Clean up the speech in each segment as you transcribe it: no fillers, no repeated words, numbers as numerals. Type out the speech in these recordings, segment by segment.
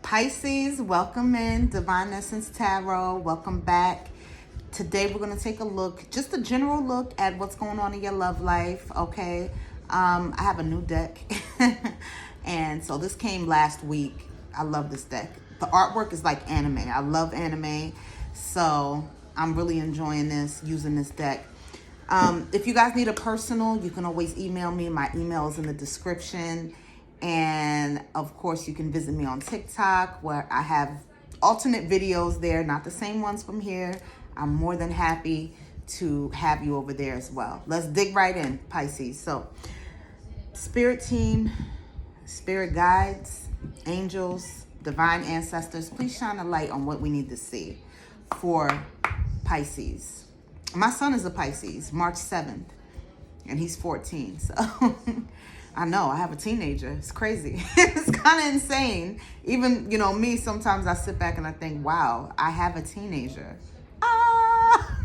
Pisces, welcome in. Divine Essence Tarot, welcome back. Today we're going to take a look, just a general look at what's going on in your love life, okay? I have a new deck, and so this came last week. I love this deck. The artwork is like anime. I love anime, so I'm really enjoying this, using this deck. If you guys need a personal, you can always email me. My email is in the description. And of course, you can visit me on TikTok where I have alternate videos there, not the same ones from here. I'm more than happy to have you over there as well. Let's dig right in, Pisces. So, spirit team, spirit guides, angels, divine ancestors, please shine a light on what we need to see for Pisces. My son is a Pisces, March 7th, and he's 14, so I know, I have a teenager. It's crazy. It's kind of insane. Even, me, sometimes I sit back and I think, wow, I have a teenager. Ah!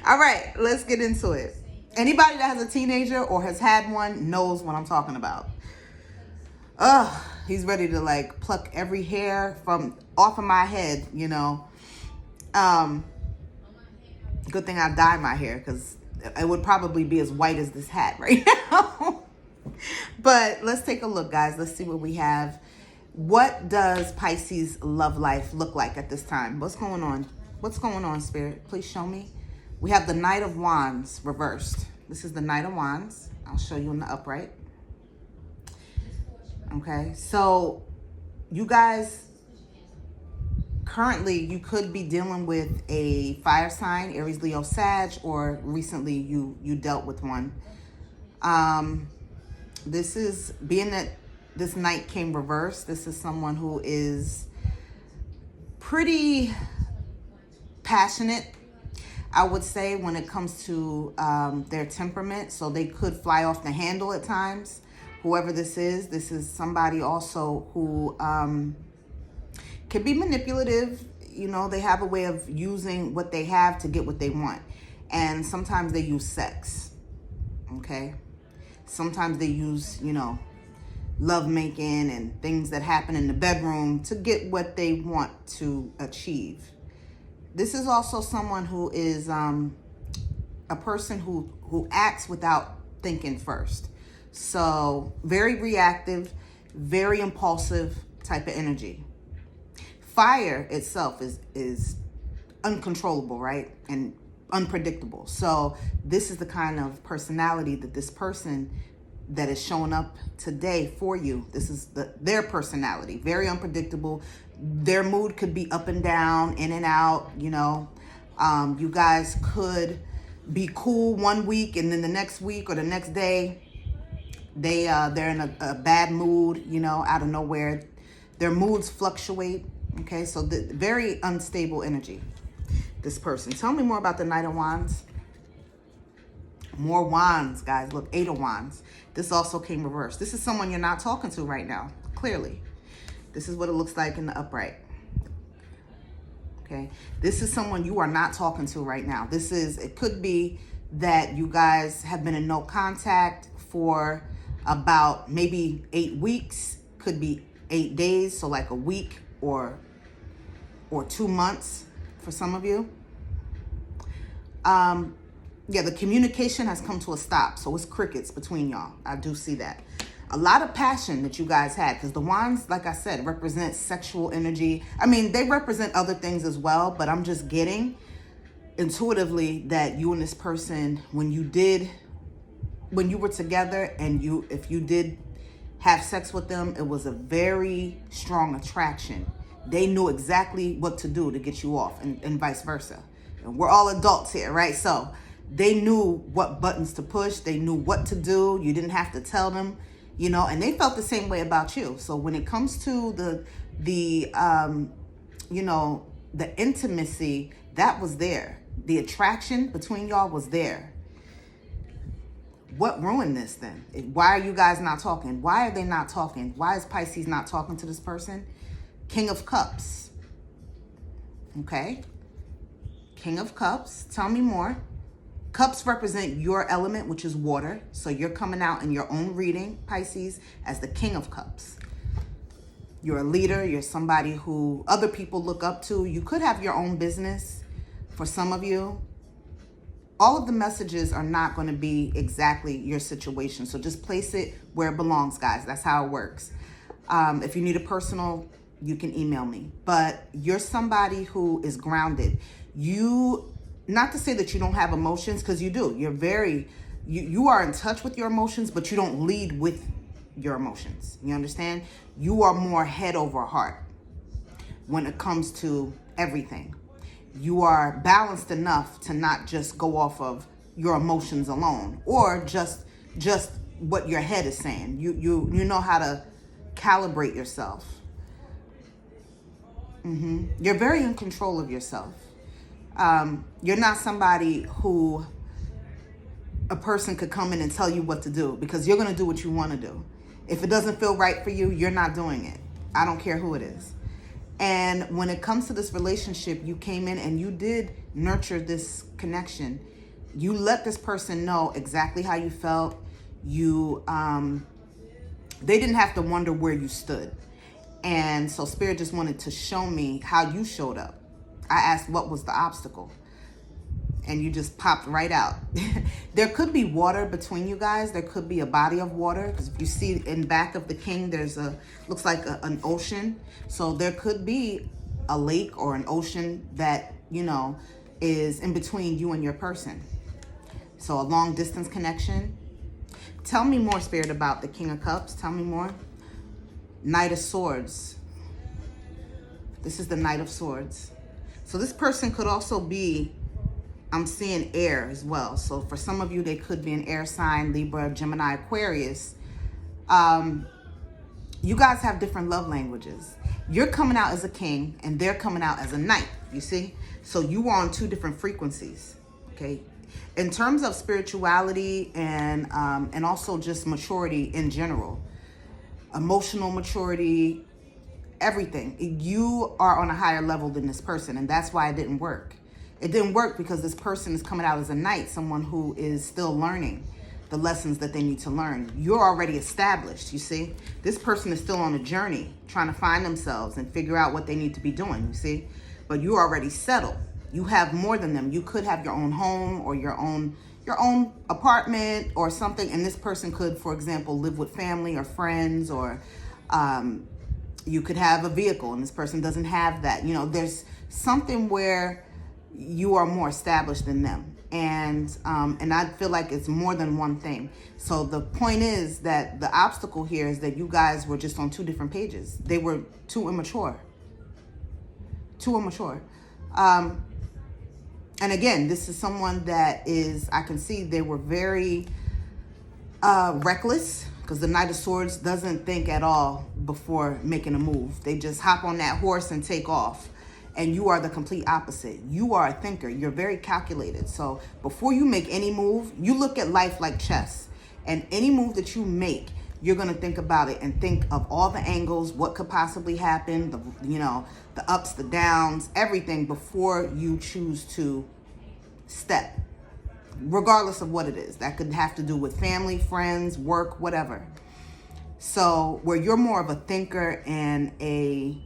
All right, let's get into it. Anybody that has a teenager or has had one knows what I'm talking about. He's ready to like pluck every hair from off of my head, Good thing I dye my hair because it would probably be as white as this hat right now. But let's take a look, guys. Let's see what we have. What does Pisces love life look like at this time? What's going on? What's going on, Spirit? Please show me. We have the Knight of Wands reversed. This is the Knight of Wands. I'll show you in the upright. Okay, so you guys, currently you could be dealing with a fire sign, Aries, Leo, Sag, or recently you dealt with one. This is, being that this Knight came reversed, this is someone who is pretty passionate, I would say, when it comes to their temperament. So they could fly off the handle at times. Whoever this is somebody also who can be manipulative. They have a way of using what they have to get what they want. And sometimes they use sex, okay? Sometimes they use, love making and things that happen in the bedroom to get what they want to achieve. This is also someone who is a person who acts without thinking first. So very reactive, very impulsive type of energy. Fire itself is uncontrollable, right? And unpredictable. So this is the kind of personality that this person that is showing up today for you. This is their personality. Very unpredictable. Their mood could be up and down, in and out. You guys could be cool one week and then the next week or the next day they're in a bad mood, out of nowhere. Their moods fluctuate. Okay, so very unstable energy, this person. Tell me more about the Knight of Wands. More wands, guys. Look, 8 of Wands. This also came reversed. This is someone you're not talking to right now, clearly. This is what it looks like in the upright. Okay, this is someone you are not talking to right now. It could be that you guys have been in no contact for about maybe 8 weeks. Could be 8 days, so like a week or 2 months for some of you. Yeah, the communication has come to a stop, so it's crickets between y'all. I do see that. A lot of passion that you guys had, because the wands, like I said, represent sexual energy. I mean, they represent other things as well, but I'm just getting intuitively that you and this person, when you were together and if you did have sex with them, it was a very strong attraction. They knew exactly what to do to get you off, and vice versa. And we're all adults here, right? So they knew what buttons to push. They knew what to do. You didn't have to tell them, and they felt the same way about you. So when it comes to the intimacy, that was there. The attraction between y'all was there. What ruined this then? Why are you guys not talking? Why are they not talking? Why is Pisces not talking to this person? King of Cups. Okay. King of Cups. Tell me more. Cups represent your element, which is water. So you're coming out in your own reading, Pisces, as the King of Cups. You're a leader. You're somebody who other people look up to. You could have your own business for some of you. All of the messages are not going to be exactly your situation. So just place it where it belongs, guys. That's how it works. If you need a personal, you can email me. But you're somebody who is grounded. Not to say that you don't have emotions, because you do. You're you are in touch with your emotions, but you don't lead with your emotions. You understand? You are more head over heart when it comes to everything. You are balanced enough to not just go off of your emotions alone, or just what your head is saying. You know how to calibrate yourself. You're very in control of yourself. You're not somebody who a person could come in and tell you what to do, because you're going to do what you want to do. If it doesn't feel right for you, you're not doing it. I don't care who it is. And when it comes to this relationship, you came in and you did nurture this connection. You let this person know exactly how you felt. They didn't have to wonder where you stood. And so Spirit just wanted to show me how you showed up. I asked what was the obstacle, and you just popped right out. There could be water between you guys. There could be a body of water, because if you see in back of the king, there's looks like an ocean. So there could be a lake or an ocean that, is in between you and your person. So a long distance connection. Tell me more, Spirit, about the King of Cups. Tell me more. Knight of Swords. This is the Knight of Swords. So this person could also be, I'm seeing air as well. So for some of you, they could be an air sign, Libra, Gemini, Aquarius. You guys have different love languages. You're coming out as a king and they're coming out as a knight, you see? So you are on two different frequencies, okay? In terms of spirituality and also just maturity in general, emotional maturity, everything, you are on a higher level than this person, and that's why it didn't work. It didn't work because this person is coming out as a knight, someone who is still learning the lessons that they need to learn. You're already established, you see? This person is still on a journey, trying to find themselves and figure out what they need to be doing, you see? But you're already settled. You have more than them. You could have your own home or your own apartment or something, and this person could, for example, live with family or friends, or you could have a vehicle and this person doesn't have that. There's something where you are more established than them. And I feel like it's more than one thing. So the point is that the obstacle here is that you guys were just on two different pages. They were too immature. And again, this is someone that is, I can see they were very reckless, because the Knight of Swords doesn't think at all before making a move. They just hop on that horse and take off. And you are the complete opposite. You are a thinker. You're very calculated. So before you make any move, you look at life like chess. And any move that you make, you're going to think about it and think of all the angles, what could possibly happen, the ups, the downs, everything before you choose to step, regardless of what it is. That could have to do with family, friends, work, whatever. So where you're more of a thinker and a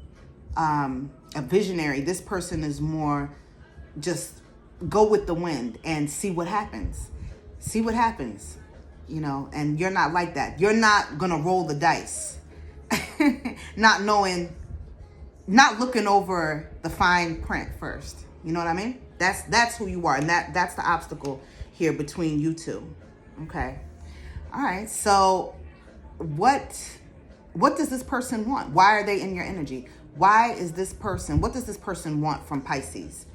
visionary, this person is more just go with the wind and see what happens. And you're not like that. You're not going to roll the dice, not looking over the fine print first. You know what I mean? That's who you are. And that's the obstacle here between you two. Okay. All right. So what does this person want? Why are they in your energy? What does this person want from Pisces?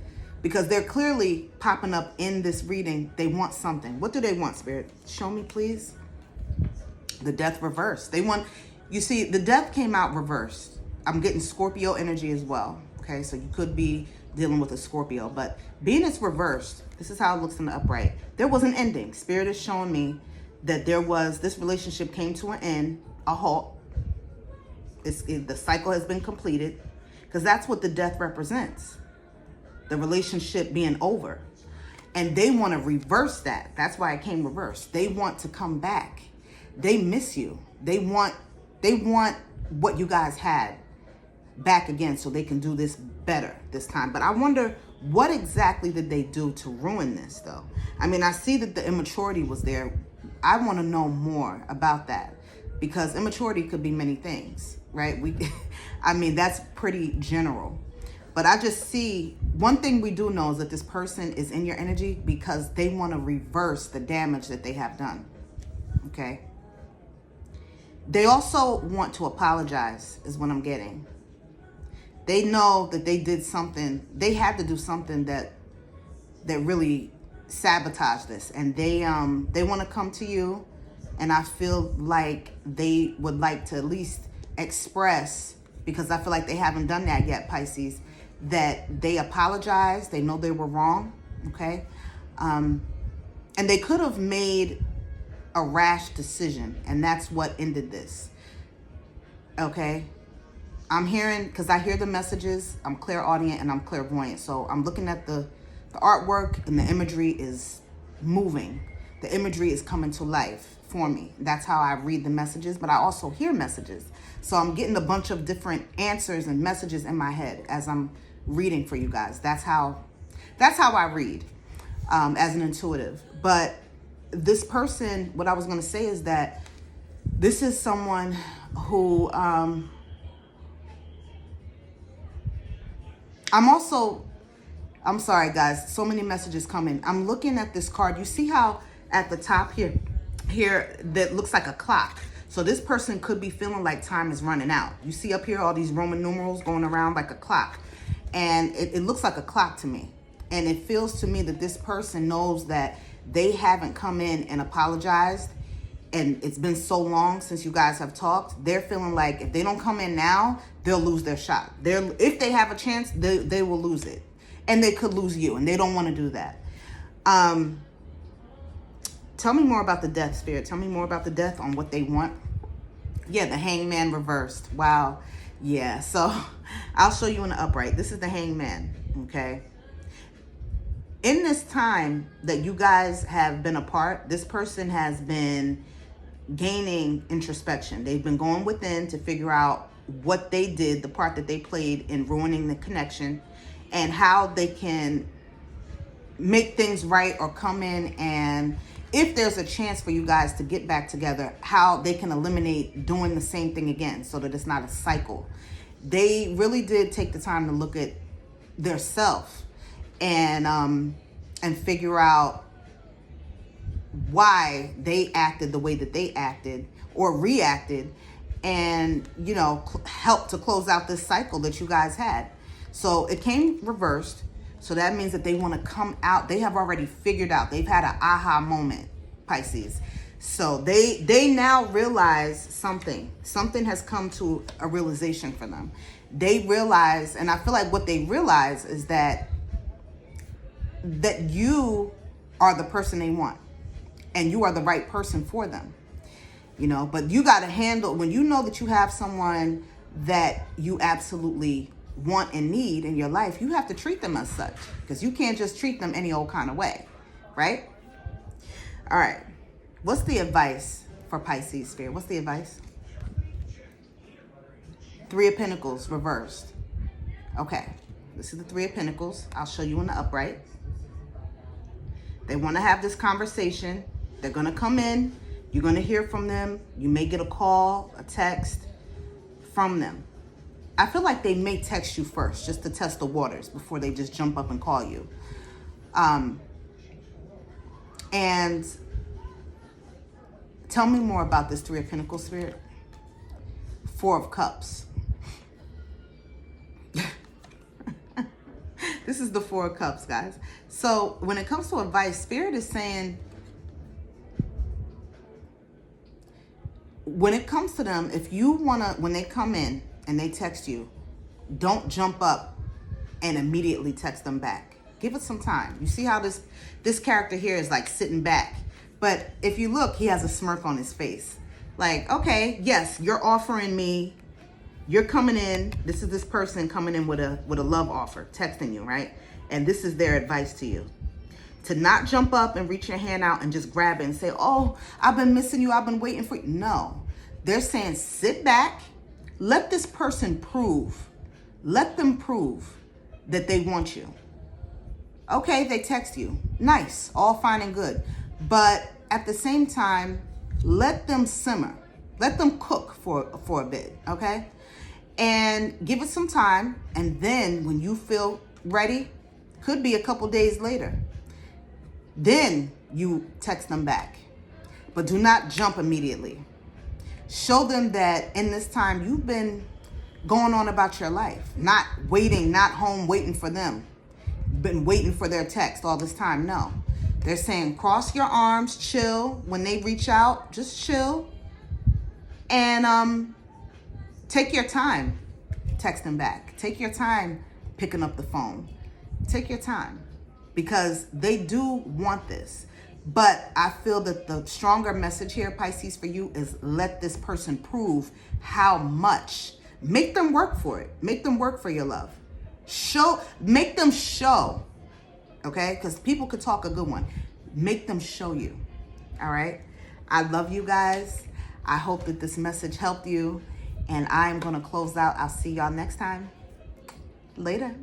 Because they're clearly popping up in this reading. They want something. What do they want, Spirit? Show me, please. The Death reversed. You see, the Death came out reversed. I'm getting Scorpio energy as well. Okay, so you could be dealing with a Scorpio. But being it's reversed, this is how it looks in the upright. There was an ending. Spirit is showing me that this relationship came to an end, a halt. The cycle has been completed, because that's what the Death represents. The relationship being over. And they want to reverse that. That's why it came reversed. They want to come back. They miss you. They want what you guys had back again so they can do this better this time. But I wonder, what exactly did they do to ruin this, though? I mean, I see that the immaturity was there. I want to know more about that, because immaturity could be many things, right? I mean, that's pretty general. But I just see, one thing we do know is that this person is in your energy because they want to reverse the damage that they have done, okay? They also want to apologize, is what I'm getting. They know that they did something, they had to do something that really sabotaged this. And they want to come to you, and I feel like they would like to at least express, because I feel like they haven't done that yet, Pisces, that they apologize. They know they were wrong, okay? And they could have made a rash decision, and that's what ended this, okay? I'm hearing, because I hear the messages, I'm clairaudient and I'm clairvoyant. So I'm looking at the artwork, and the imagery is moving. The imagery is coming to life for me. That's how I read the messages, but I also hear messages. So I'm getting a bunch of different answers and messages in my head as I'm reading for you guys. That's how I read as an intuitive. But this person, what I was going to say is that this is someone who I'm sorry guys, so many messages coming. I'm looking at this card. You see how at the top here that looks like a clock. So this person could be feeling like time is running out. You see up here all these Roman numerals going around like a clock. And it looks like a clock to me. And it feels to me that this person knows that they haven't come in and apologized. And it's been so long since you guys have talked. They're feeling like if they don't come in now, they'll lose their shot. If they have a chance, they will lose it. And they could lose you. And they don't want to do that. Tell me more about the death, Spirit. Tell me more about the death, on what they want. Yeah, the Hangman reversed. Wow. Yeah, so I'll show you in the upright. This is the Hangman, okay? In this time that you guys have been apart, this person has been gaining introspection. They've been going within to figure out what they did, the part that they played in ruining the connection, and how they can make things right, or come in, and if there's a chance for you guys to get back together, how they can eliminate doing the same thing again so that it's not a cycle. They really did take the time to look at their self and figure out why they acted the way that they acted or reacted, and, you know, help to close out this cycle that you guys had. So it came reversed. So that means that they want to come out. They have already figured out. They've had an aha moment, Pisces. So they now realize something. Something has come to a realization for them. They realize, and I feel like what they realize is that you are the person they want. And you are the right person for them. You know, but you got to handle, when you know that you have someone that you absolutely want and need in your life, you have to treat them as such, because you can't just treat them any old kind of way, right? All right, what's the advice for Pisces, Spirit? What's the advice? Three of Pentacles reversed. Okay, this is the Three of Pentacles. I'll show you in the upright. They want to have this conversation. They're going to come in. You're going to hear from them. You may get a call, a text from them. I feel like they may text you first just to test the waters before they just jump up and call you. And tell me more about this Three of Pentacles, Spirit. Four of Cups. This is the Four of Cups, guys. So when it comes to advice, Spirit is saying, when it comes to them, if you want to, when they come in and they text you, don't jump up and immediately text them back. Give it some time. You see how this character here is like sitting back. But if you look, he has a smirk on his face. Like, okay, yes, you're offering me, you're coming in, this is this person coming in with a love offer, texting you, right? And this is their advice to you. To not jump up and reach your hand out and just grab it and say, oh, I've been missing you, I've been waiting for you. No, they're saying sit back, let this person prove Let them prove that they want you. Okay, they text you. Nice, all fine and good. But at the same time, let them simmer. Let them cook for a bit, okay? And give it some time. And then when you feel ready, could be a couple days later, then you text them back. But do not jump immediately. Show them that in this time you've been going on about your life, not waiting, not home waiting for them, been waiting for their text all this time. No, they're saying cross your arms, chill. When they reach out, just chill and take your time texting back. Take your time picking up the phone. Take your time, because they do want this. But I feel that the stronger message here, Pisces, for you is let this person prove how much. Make them work for it. Make them work for your love. Make them show, okay? Because people could talk a good one. Make them show you, all right? I love you guys. I hope that this message helped you. And I'm going to close out. I'll see y'all next time. Later.